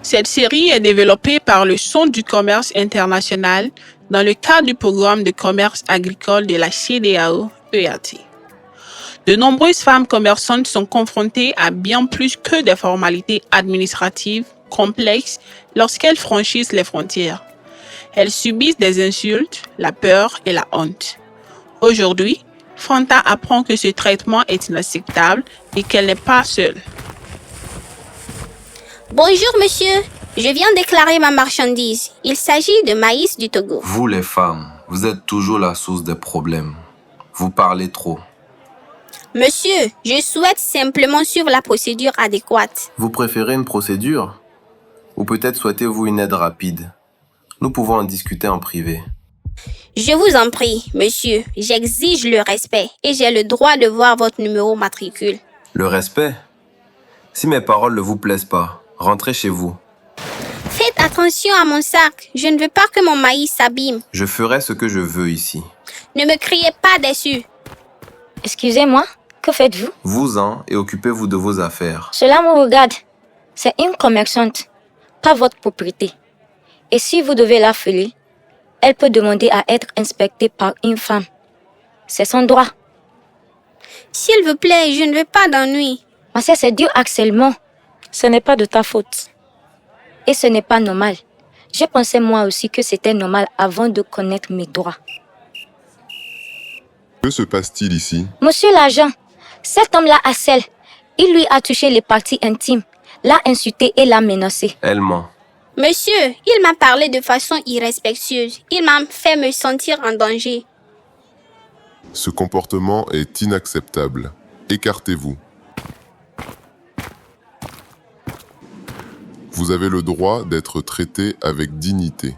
Cette série est développée par le Centre du commerce international dans le cadre du programme de commerce agricole de la CEDEAO EAT. De nombreuses femmes commerçantes sont confrontées à bien plus que des formalités administratives complexes lorsqu'elles franchissent les frontières. Elles subissent des insultes, la peur et la honte. Aujourd'hui, Fanta apprend que ce traitement est inacceptable et qu'elle n'est pas seule. Bonjour monsieur, je viens déclarer ma marchandise. Il s'agit de maïs du Togo. Vous les femmes, vous êtes toujours la source des problèmes. Vous parlez trop. Monsieur, je souhaite simplement suivre la procédure adéquate. Vous préférez une procédure? Ou peut-être souhaitez-vous une aide rapide? Nous pouvons en discuter en privé. Je vous en prie, monsieur, j'exige le respect et j'ai le droit de voir votre numéro matricule. Le respect? Si mes paroles ne vous plaisent pas, rentrez chez vous. Faites attention à mon sac, je ne veux pas que mon maïs s'abîme. Je ferai ce que je veux ici. Ne me criez pas dessus. Excusez-moi, que faites-vous? Vous-en et occupez-vous de vos affaires. Cela me regarde. C'est une commerçante, pas votre propriété. Et si vous devez la fêler, elle peut demander à être inspectée par une femme. C'est son droit. S'il vous plaît, je ne veux pas d'ennui. Ma sœur, c'est du harcèlement. Ce n'est pas de ta faute. Et ce n'est pas normal. Je pensais moi aussi que c'était normal avant de connaître mes droits. Que se passe-t-il ici? Monsieur l'agent, cet homme-là harcèle. Il lui a touché les parties intimes, l'a insulté et l'a menacé. Elle ment. Monsieur, il m'a parlé de façon irrespectueuse. Il m'a fait me sentir en danger. Ce comportement est inacceptable. Écartez-vous. Vous avez le droit d'être traité avec dignité.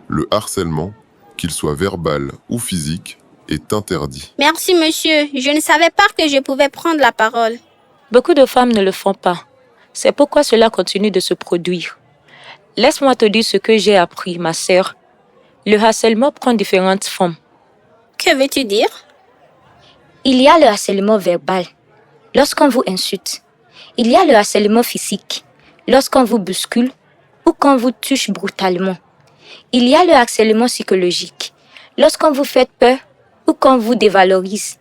Le harcèlement, qu'il soit verbal ou physique, est interdit. Merci monsieur, je ne savais pas que je pouvais prendre la parole. Beaucoup de femmes ne le font pas. C'est pourquoi cela continue de se produire. Laisse-moi te dire ce que j'ai appris, ma sœur. Le harcèlement prend différentes formes. Que veux-tu dire? Il y a le harcèlement verbal, lorsqu'on vous insulte. Il y a le harcèlement physique, lorsqu'on vous bouscule ou qu'on vous touche brutalement. Il y a le harcèlement psychologique, lorsqu'on vous fait peur ou qu'on vous dévalorise.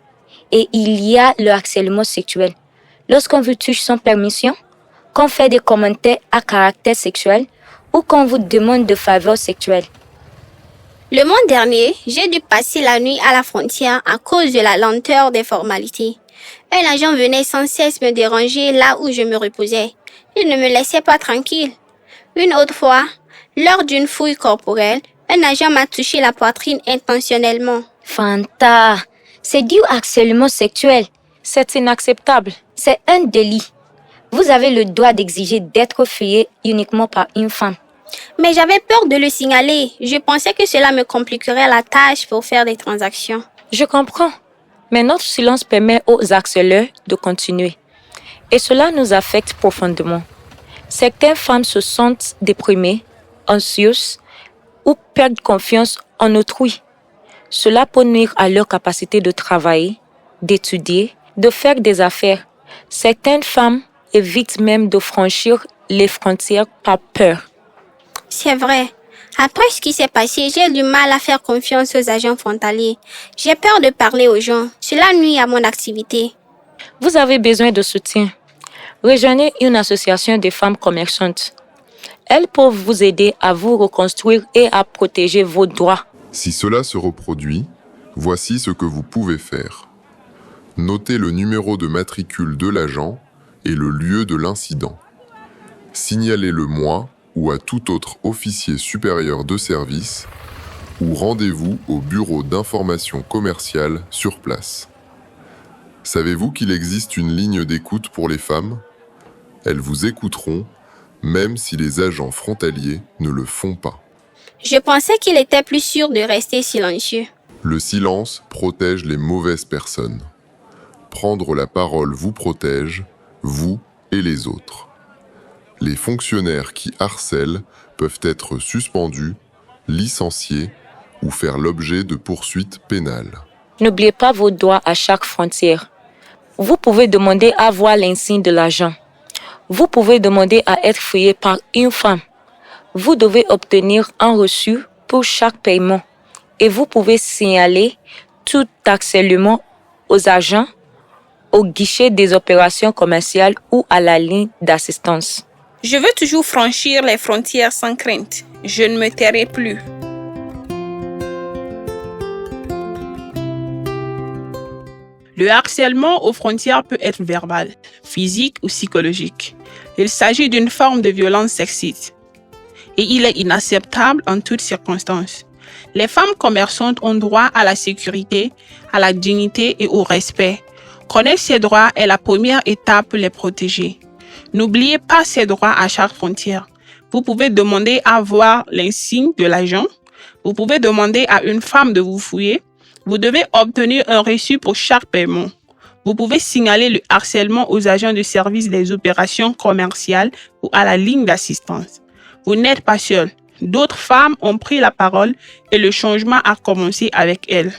Et il y a le harcèlement sexuel, lorsqu'on vous touche sans permission, qu'on fait des commentaires à caractère sexuel ou qu'on vous demande de faveurs sexuelles. Le mois dernier, j'ai dû passer la nuit à la frontière à cause de la lenteur des formalités. Un agent venait sans cesse me déranger là où je me reposais. Il ne me laissait pas tranquille. Une autre fois, lors d'une fouille corporelle, un agent m'a touché la poitrine intentionnellement. Fanta, c'est du harcèlement sexuel. C'est inacceptable. C'est un délit. Vous avez le droit d'exiger d'être fouillé uniquement par une femme. Mais j'avais peur de le signaler. Je pensais que cela me compliquerait la tâche pour faire des transactions. Je comprends. Mais notre silence permet aux harceleurs de continuer. Et cela nous affecte profondément. Certaines femmes se sentent déprimées, anxieuses ou perdent confiance en autrui. Cela peut nuire à leur capacité de travailler, d'étudier, de faire des affaires. Certaines femmes évitent même de franchir les frontières par peur. C'est vrai. Après ce qui s'est passé, j'ai du mal à faire confiance aux agents frontaliers. J'ai peur de parler aux gens. Cela nuit à mon activité. Vous avez besoin de soutien. Rejoignez une association de femmes commerçantes. Elles peuvent vous aider à vous reconstruire et à protéger vos droits. Si cela se reproduit, voici ce que vous pouvez faire. Notez le numéro de matricule de l'agent et le lieu de l'incident. Signalez-le moi ou à tout autre officier supérieur de service ou rendez-vous au bureau d'information commerciale sur place. Savez-vous qu'il existe une ligne d'écoute pour les femmes? Elles vous écouteront, même si les agents frontaliers ne le font pas. Je pensais qu'il était plus sûr de rester silencieux. Le silence protège les mauvaises personnes. Prendre la parole vous protège, vous et les autres. Les fonctionnaires qui harcèlent peuvent être suspendus, licenciés ou faire l'objet de poursuites pénales. N'oubliez pas vos droits à chaque frontière. Vous pouvez demander à voir l'insigne de l'agent. Vous pouvez demander à être fouillé par une femme. Vous devez obtenir un reçu pour chaque paiement et vous pouvez signaler tout harcèlement aux agents, au guichet des opérations commerciales ou à la ligne d'assistance. Je veux toujours franchir les frontières sans crainte. Je ne me tairai plus. Le harcèlement aux frontières peut être verbal, physique ou psychologique. Il s'agit d'une forme de violence sexiste et il est inacceptable en toutes circonstances. Les femmes commerçantes ont droit à la sécurité, à la dignité et au respect. Connaître ces droits est la première étape pour les protéger. N'oubliez pas ces droits à chaque frontière. Vous pouvez demander à voir l'insigne de l'agent. Vous pouvez demander à une femme de vous fouiller. Vous devez obtenir un reçu pour chaque paiement. Vous pouvez signaler le harcèlement aux agents de service des opérations commerciales ou à la ligne d'assistance. Vous n'êtes pas seul. D'autres femmes ont pris la parole et le changement a commencé avec elles.